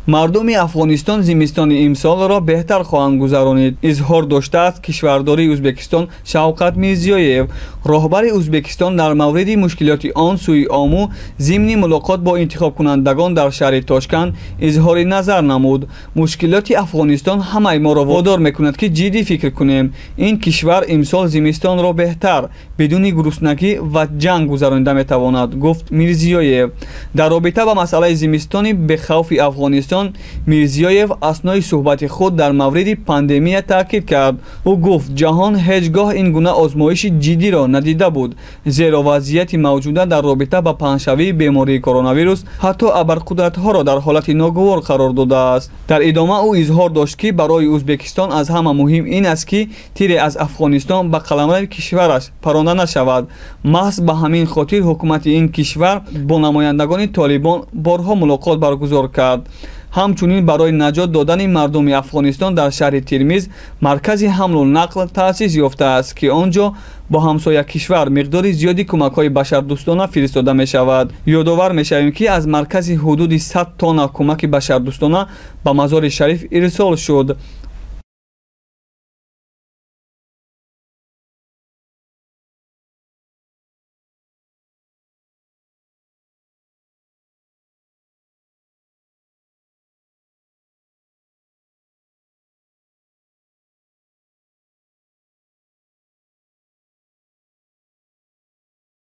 мардуми Афғонистон зимистони имсолро беҳтар хоҳанд гузаронид, изҳор доштааст кишвардори Ӯзбекистон Шавқат Мирзиёев. роҳбари Ӯзбекистон дар мавриди мушкилоти он сӯи ому зимни мулоқот бо интихобкунандагон дар шаҳри Тошканд изҳори назар намуд. мушкилоти Афғонистон ҳамаи моро водор мекунад ки ҷиддӣ фикр кунем. ин кишвар имсол зимистонро беҳтар бидуни гуруснагӣ ва ҷанг гузаронида метавонад, гуфт Мирзиёев. дар робита ба масъалаи зимистони бехавфи Афғонистон Мирзиёев аснои суҳбати худ дар мавриди пандемия таъкид кард. ӯ гуфт ҷаҳон ҳеҷ гоҳ ин гуна озмоиши ҷиддиро надида буд, зеро вазъияти мавҷуда дар робита ба паҳншавии бемории коронавирус ҳатто абарқудратҳоро дар ҳолати ногувор қарор додааст. дар идома ӯ изҳор дошт ки барои Ӯзбекистон аз ҳама муҳим ин аст ки тире аз Афғонистон ба қаламрави кишвараш паронда нашавад. маҳз ба ҳамин хотир ҳукумати ин кишвар бо намояндагони Толибон борҳо мулоқот баргузор кард. ҳамчунин барои наҷот додани мардуми Афғонистон дар шаҳри Тирмиз маркази ҳамлу нақл таъсис ёфтааст ки он ҷо бо ҳамсоя кишвар миқдори зиёди кӯмакҳои башардӯстона фиристода мешавад. ёдовар мешавем ки аз маркази ҳудуди 100 тонна кӯмаки башардӯстона ба мазори шариф ирсол шуд.